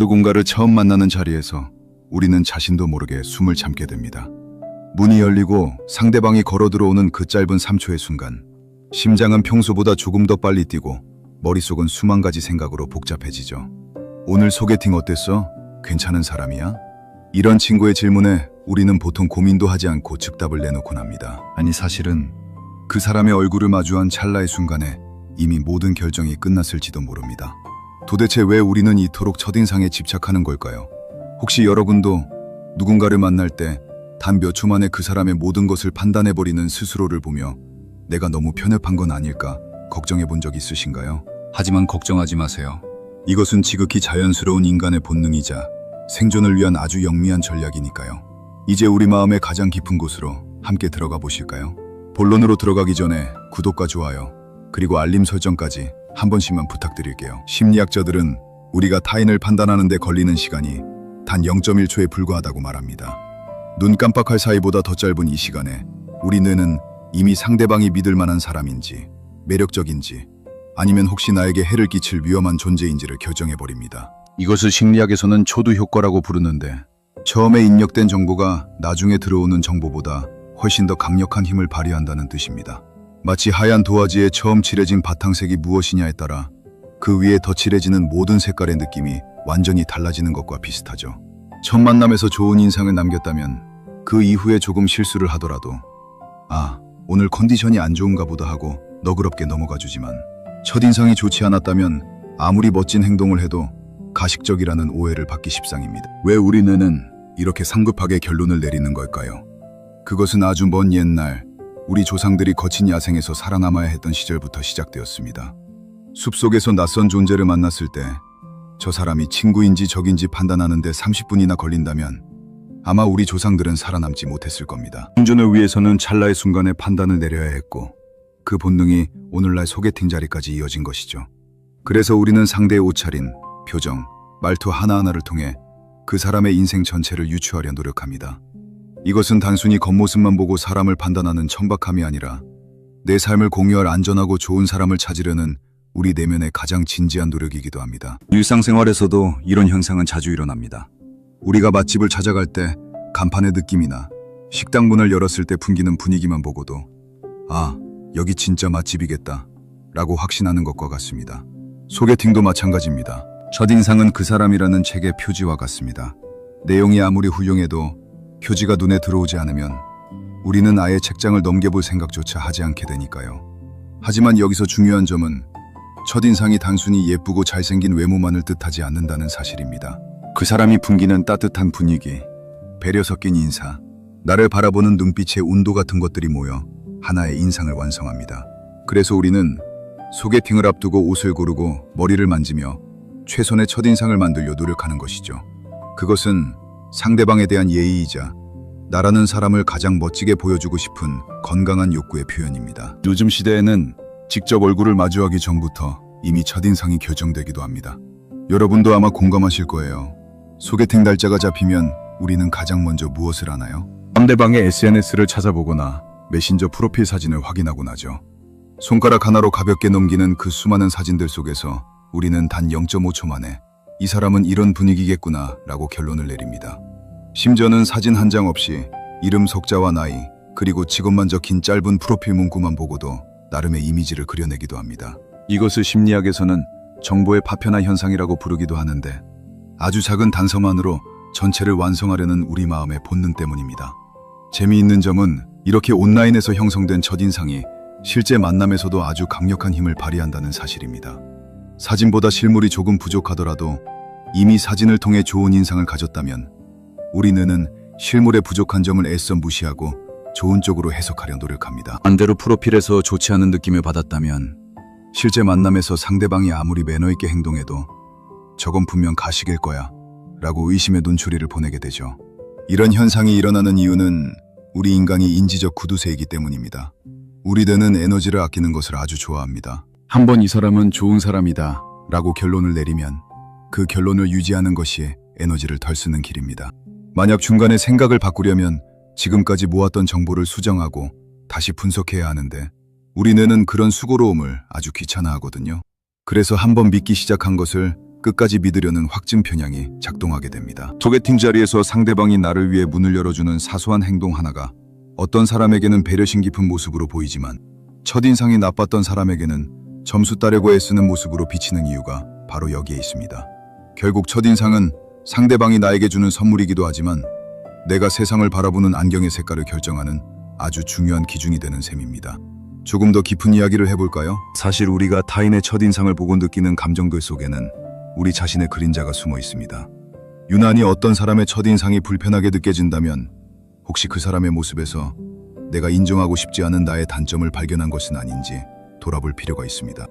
누군가를 처음 만나는 자리에서 우리는 자신도 모르게 숨을 참게 됩니다. 문이 열리고 상대방이 걸어 들어오는 그 짧은 3초의 순간, 심장은 평소보다 조금 더 빨리 뛰고 머릿속은 수만 가지 생각으로 복잡해지죠. 오늘 소개팅 어땠어? 괜찮은 사람이야? 이런 친구의 질문에 우리는 보통 고민도 하지 않고 즉답을 내놓곤 합니다. 아니, 사실은 그 사람의 얼굴을 마주한 찰나의 순간에 이미 모든 결정이 끝났을지도 모릅니다. 도대체 왜 우리는 이토록 첫인상에 집착하는 걸까요? 혹시 여러분도 누군가를 만날 때 단 몇 초 만에 그 사람의 모든 것을 판단해버리는 스스로를 보며 내가 너무 편협한 건 아닐까 걱정해 본 적 있으신가요? 하지만 걱정하지 마세요. 이것은 지극히 자연스러운 인간의 본능이자 생존을 위한 아주 영리한 전략이니까요. 이제 우리 마음의 가장 깊은 곳으로 함께 들어가 보실까요? 본론으로 들어가기 전에 구독과 좋아요, 그리고 알림 설정까지 한 번씩만 부탁드릴게요. 심리학자들은 우리가 타인을 판단하는 데 걸리는 시간이 단 0.1초에 불과하다고 말합니다. 눈 깜빡할 사이보다 더 짧은 이 시간에 우리 뇌는 이미 상대방이 믿을 만한 사람인지, 매력적인지, 아니면 혹시 나에게 해를 끼칠 위험한 존재인지를 결정해버립니다. 이것을 심리학에서는 초두 효과라고 부르는데, 처음에 입력된 정보가 나중에 들어오는 정보보다 훨씬 더 강력한 힘을 발휘한다는 뜻입니다. 마치 하얀 도화지에 처음 칠해진 바탕색이 무엇이냐에 따라 그 위에 더 칠해지는 모든 색깔의 느낌이 완전히 달라지는 것과 비슷하죠. 첫 만남에서 좋은 인상을 남겼다면 그 이후에 조금 실수를 하더라도 오늘 컨디션이 안 좋은가 보다 하고 너그럽게 넘어가 주지만, 첫인상이 좋지 않았다면 아무리 멋진 행동을 해도 가식적이라는 오해를 받기 십상입니다. 왜 우리 뇌는 이렇게 상급하게 결론을 내리는 걸까요? 그것은 아주 먼 옛날 우리 조상들이 거친 야생에서 살아남아야 했던 시절부터 시작되었습니다. 숲속에서 낯선 존재를 만났을 때 저 사람이 친구인지 적인지 판단하는 데 30분이나 걸린다면 아마 우리 조상들은 살아남지 못했을 겁니다. 생존을 위해서는 찰나의 순간에 판단을 내려야 했고, 그 본능이 오늘날 소개팅 자리까지 이어진 것이죠. 그래서 우리는 상대의 옷차림, 표정, 말투 하나하나를 통해 그 사람의 인생 전체를 유추하려 노력합니다. 이것은 단순히 겉모습만 보고 사람을 판단하는 천박함이 아니라 내 삶을 공유할 안전하고 좋은 사람을 찾으려는 우리 내면의 가장 진지한 노력이기도 합니다. 일상생활에서도 이런 현상은 자주 일어납니다. 우리가 맛집을 찾아갈 때 간판의 느낌이나 식당 문을 열었을 때 풍기는 분위기만 보고도 여기 진짜 맛집이겠다 라고 확신하는 것과 같습니다. 소개팅도 마찬가지입니다. 첫인상은 그 사람이라는 책의 표지와 같습니다. 내용이 아무리 훌륭해도 표지가 눈에 들어오지 않으면 우리는 아예 책장을 넘겨볼 생각조차 하지 않게 되니까요. 하지만 여기서 중요한 점은 첫인상이 단순히 예쁘고 잘생긴 외모만을 뜻하지 않는다는 사실입니다. 그 사람이 풍기는 따뜻한 분위기, 배려 섞인 인사, 나를 바라보는 눈빛의 온도 같은 것들이 모여 하나의 인상을 완성합니다. 그래서 우리는 소개팅을 앞두고 옷을 고르고 머리를 만지며 최선의 첫인상을 만들려 노력하는 것이죠. 그것은 상대방에 대한 예의이자 나라는 사람을 가장 멋지게 보여주고 싶은 건강한 욕구의 표현입니다. 요즘 시대에는 직접 얼굴을 마주하기 전부터 이미 첫인상이 결정되기도 합니다. 여러분도 아마 공감하실 거예요. 소개팅 날짜가 잡히면 우리는 가장 먼저 무엇을 하나요? 상대방의 SNS를 찾아보거나 메신저 프로필 사진을 확인하곤 하죠. 손가락 하나로 가볍게 넘기는 그 수많은 사진들 속에서 우리는 단 0.5초 만에 이 사람은 이런 분위기겠구나 라고 결론을 내립니다. 심지어는 사진 한 장 없이 이름, 속자와 나이, 그리고 직업만 적힌 짧은 프로필 문구만 보고도 나름의 이미지를 그려내기도 합니다. 이것을 심리학에서는 정보의 파편화 현상이라고 부르기도 하는데, 아주 작은 단서만으로 전체를 완성하려는 우리 마음의 본능 때문입니다. 재미있는 점은 이렇게 온라인에서 형성된 첫인상이 실제 만남에서도 아주 강력한 힘을 발휘한다는 사실입니다. 사진보다 실물이 조금 부족하더라도 이미 사진을 통해 좋은 인상을 가졌다면 우리 뇌는 실물의 부족한 점을 애써 무시하고 좋은 쪽으로 해석하려 노력합니다. 반대로 프로필에서 좋지 않은 느낌을 받았다면 실제 만남에서 상대방이 아무리 매너 있게 행동해도 저건 분명 가식일 거야 라고 의심의 눈초리를 보내게 되죠. 이런 현상이 일어나는 이유는 우리 인간이 인지적 구두쇠이기 때문입니다. 우리 뇌는 에너지를 아끼는 것을 아주 좋아합니다. 한번 이 사람은 좋은 사람이다 라고 결론을 내리면 그 결론을 유지하는 것이 에너지를 덜 쓰는 길입니다. 만약 중간에 생각을 바꾸려면 지금까지 모았던 정보를 수정하고 다시 분석해야 하는데 우리 뇌는 그런 수고로움을 아주 귀찮아하거든요. 그래서 한번 믿기 시작한 것을 끝까지 믿으려는 확증 편향이 작동하게 됩니다. 소개팅 자리에서 상대방이 나를 위해 문을 열어주는 사소한 행동 하나가 어떤 사람에게는 배려심 깊은 모습으로 보이지만 첫인상이 나빴던 사람에게는 점수 따려고 애쓰는 모습으로 비치는 이유가 바로 여기에 있습니다. 결국 첫인상은 상대방이 나에게 주는 선물이기도 하지만 내가 세상을 바라보는 안경의 색깔을 결정하는 아주 중요한 기준이 되는 셈입니다. 조금 더 깊은 이야기를 해볼까요? 사실 우리가 타인의 첫인상을 보고 느끼는 감정들 속에는 우리 자신의 그림자가 숨어 있습니다. 유난히 어떤 사람의 첫인상이 불편하게 느껴진다면 혹시 그 사람의 모습에서 내가 인정하고 싶지 않은 나의 단점을 발견한 것은 아닌지 돌아볼 필요가 있습니다.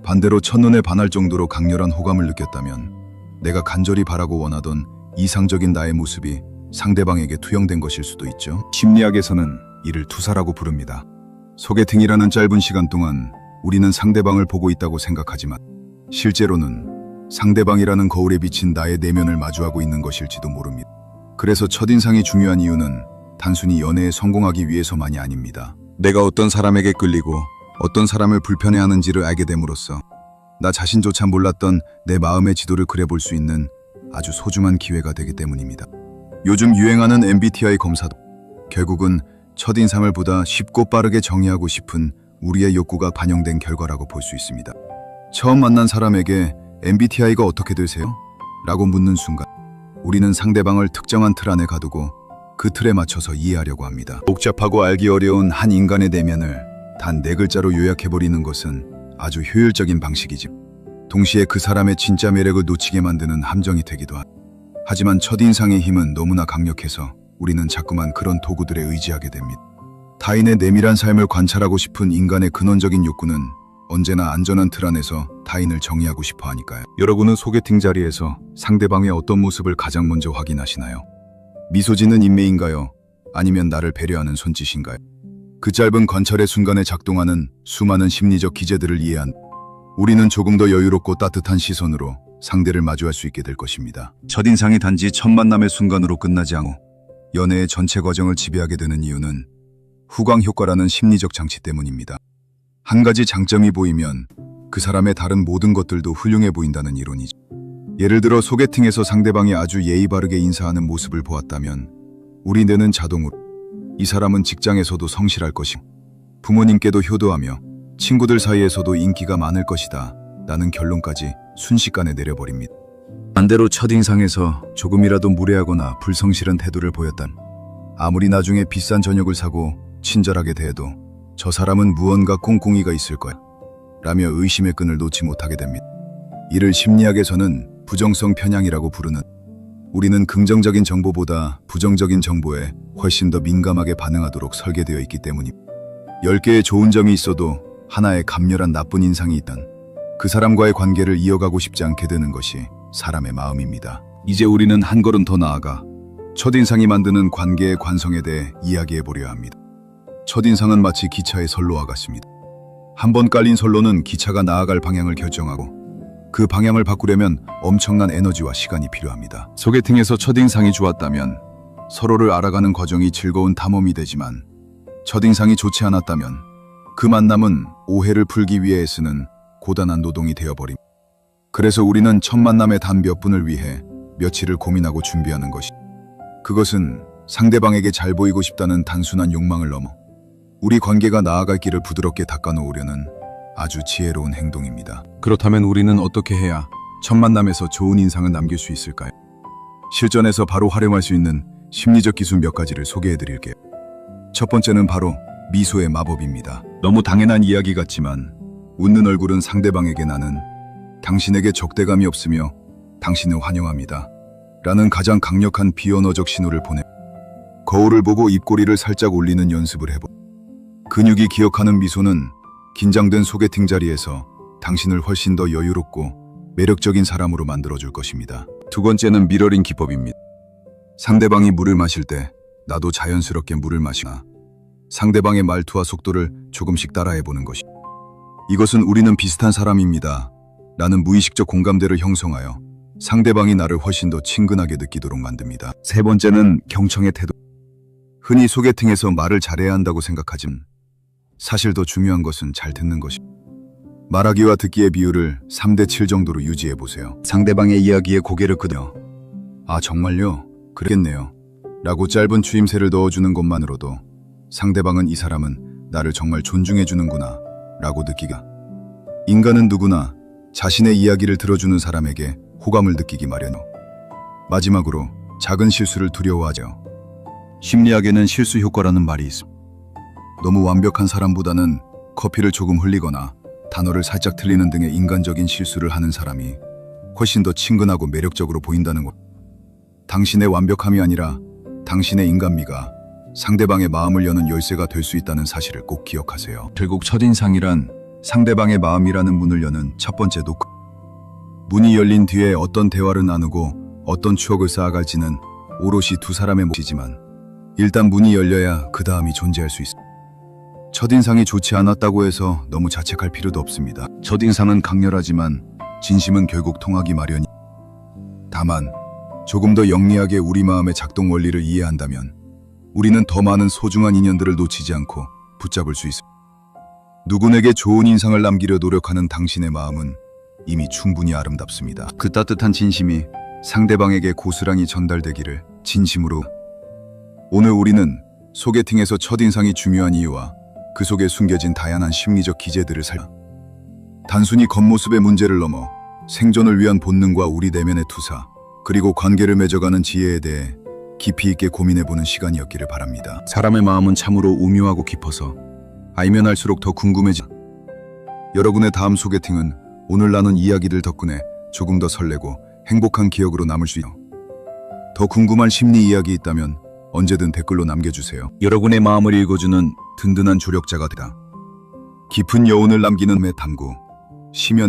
반대로 첫눈에 반할 정도로 강렬한 호감을 느꼈다면 내가 간절히 바라고 원하던 이상적인 나의 모습이 상대방에게 투영된 것일 수도 있죠. 심리학에서는 이를 투사라고 부릅니다. 소개팅이라는 짧은 시간 동안 우리는 상대방을 보고 있다고 생각하지만 실제로는 상대방이라는 거울에 비친 나의 내면을 마주하고 있는 것일지도 모릅니다. 그래서 첫인상이 중요한 이유는 단순히 연애에 성공하기 위해서만이 아닙니다. 내가 어떤 사람에게 끌리고 어떤 사람을 불편해하는지를 알게 됨으로써 나 자신조차 몰랐던 내 마음의 지도를 그려볼 수 있는 아주 소중한 기회가 되기 때문입니다. 요즘 유행하는 MBTI 검사도 결국은 첫인상을 보다 쉽고 빠르게 정의하고 싶은 우리의 욕구가 반영된 결과라고 볼 수 있습니다. 처음 만난 사람에게 MBTI가 어떻게 되세요? 라고 묻는 순간 우리는 상대방을 특정한 틀 안에 가두고 그 틀에 맞춰서 이해하려고 합니다. 복잡하고 알기 어려운 한 인간의 내면을 단 4글자로 요약해버리는 것은 아주 효율적인 방식이지 동시에 그 사람의 진짜 매력을 놓치게 만드는 함정이 되기도 합니다. 하지만 첫인상의 힘은 너무나 강력해서 우리는 자꾸만 그런 도구들에 의지하게 됩니다. 타인의 내밀한 삶을 관찰하고 싶은 인간의 근원적인 욕구는 언제나 안전한 틀 안에서 타인을 정의하고 싶어 하니까요. 여러분은 소개팅 자리에서 상대방의 어떤 모습을 가장 먼저 확인하시나요? 미소 짓는 인매인가요? 아니면 나를 배려하는 손짓인가요? 그 짧은 관찰의 순간에 작동하는 수많은 심리적 기제들을 이해한 우리는 조금 더 여유롭고 따뜻한 시선으로 상대를 마주할 수 있게 될 것입니다. 첫인상이 단지 첫 만남의 순간으로 끝나지 않고 연애의 전체 과정을 지배하게 되는 이유는 후광 효과라는 심리적 장치 때문입니다. 한 가지 장점이 보이면 그 사람의 다른 모든 것들도 훌륭해 보인다는 이론이죠. 예를 들어 소개팅에서 상대방이 아주 예의 바르게 인사하는 모습을 보았다면 우리 뇌는 자동으로 이 사람은 직장에서도 성실할 것이고 부모님께도 효도하며 친구들 사이에서도 인기가 많을 것이다 라는 결론까지 순식간에 내려버립니다. 반대로 첫인상에서 조금이라도 무례하거나 불성실한 태도를 보였다면 아무리 나중에 비싼 저녁을 사고 친절하게 대해도 저 사람은 무언가 꿍꿍이가 있을 거야 라며 의심의 끈을 놓지 못하게 됩니다. 이를 심리학에서는 부정성 편향이라고 부르는 우리는 긍정적인 정보보다 부정적인 정보에 훨씬 더 민감하게 반응하도록 설계되어 있기 때문입니다. 10개의 좋은 점이 있어도 하나의 감렬한 나쁜 인상이 있단 그 사람과의 관계를 이어가고 싶지 않게 되는 것이 사람의 마음입니다. 이제 우리는 한 걸음 더 나아가 첫인상이 만드는 관계의 관성에 대해 이야기해보려 합니다. 첫인상은 마치 기차의 선로와 같습니다. 한 번 깔린 선로는 기차가 나아갈 방향을 결정하고 그 방향을 바꾸려면 엄청난 에너지와 시간이 필요합니다. 소개팅에서 첫인상이 좋았다면 서로를 알아가는 과정이 즐거운 탐험이 되지만 첫인상이 좋지 않았다면 그 만남은 오해를 풀기 위해 애쓰는 고단한 노동이 되어버립니다. 그래서 우리는 첫 만남의 단 몇 분을 위해 며칠을 고민하고 준비하는 것이 그것은 상대방에게 잘 보이고 싶다는 단순한 욕망을 넘어 우리 관계가 나아갈 길을 부드럽게 닦아놓으려는 아주 지혜로운 행동입니다. 그렇다면 우리는 어떻게 해야 첫 만남에서 좋은 인상을 남길 수 있을까요? 실전에서 바로 활용할 수 있는 심리적 기술 몇 가지를 소개해드릴게요. 첫 번째는 바로 미소의 마법입니다. 너무 당연한 이야기 같지만 웃는 얼굴은 상대방에게 나는 당신에게 적대감이 없으며 당신을 환영합니다 라는 가장 강력한 비언어적 신호를 보내 거울을 보고 입꼬리를 살짝 올리는 연습을 해보 근육이 기억하는 미소는 긴장된 소개팅 자리에서 당신을 훨씬 더 여유롭고 매력적인 사람으로 만들어줄 것입니다. 두 번째는 미러링 기법입니다. 상대방이 물을 마실 때 나도 자연스럽게 물을 마시나 상대방의 말투와 속도를 조금씩 따라해보는 것이 이것은 우리는 비슷한 사람입니다 라는 무의식적 공감대를 형성하여 상대방이 나를 훨씬 더 친근하게 느끼도록 만듭니다. 세 번째는 경청의 태도. 흔히 소개팅에서 말을 잘해야 한다고 생각하지만 사실 더 중요한 것은 잘 듣는 것입니다. 말하기와 듣기의 비율을 3대 7 정도로 유지해 보세요. 상대방의 이야기에 고개를 끄덕여 아 정말요? 그랬겠네요. 라고 짧은 추임새를 넣어주는 것만으로도 상대방은 이 사람은 나를 정말 존중해 주는구나 라고 느끼가. 인간은 누구나 자신의 이야기를 들어주는 사람에게 호감을 느끼기 마련이요. 마지막으로 작은 실수를 두려워하죠. 심리학에는 실수 효과라는 말이 있습니다. 너무 완벽한 사람보다는 커피를 조금 흘리거나 단어를 살짝 틀리는 등의 인간적인 실수를 하는 사람이 훨씬 더 친근하고 매력적으로 보인다는 것. 당신의 완벽함이 아니라 당신의 인간미가 상대방의 마음을 여는 열쇠가 될 수 있다는 사실을 꼭 기억하세요. 결국 첫인상이란 상대방의 마음이라는 문을 여는 첫 번째 노크. 문이 열린 뒤에 어떤 대화를 나누고 어떤 추억을 쌓아갈지는 오롯이 두 사람의 몫이지만 일단 문이 열려야 그 다음이 존재할 수 있습니다. 첫인상이 좋지 않았다고 해서 너무 자책할 필요도 없습니다. 첫인상은 강렬하지만 진심은 결국 통하기 마련이. 다만 조금 더 영리하게 우리 마음의 작동 원리를 이해한다면 우리는 더 많은 소중한 인연들을 놓치지 않고 붙잡을 수 있습니다. 누군에게 좋은 인상을 남기려 노력하는 당신의 마음은 이미 충분히 아름답습니다. 그 따뜻한 진심이 상대방에게 고스란히 전달되기를 진심으로. 오늘 우리는 소개팅에서 첫인상이 중요한 이유와 그 속에 숨겨진 다양한 심리적 기제들을 단순히 겉모습의 문제를 넘어 생존을 위한 본능과 우리 내면의 투사, 그리고 관계를 맺어가는 지혜에 대해 깊이 있게 고민해보는 시간이었기를 바랍니다. 사람의 마음은 참으로 오묘하고 깊어서 알면 알수록 더 여러분의 다음 소개팅은 오늘 나눈 이야기들 덕분에 조금 더 설레고 행복한 기억으로 남을 수 있어요. 더 궁금한 심리 이야기 있다면 언제든 댓글로 남겨주세요. 여러분의 마음을 읽어주는 든든한 조력자가 되다. 깊은 여운을 남기는 매 탐구, 심연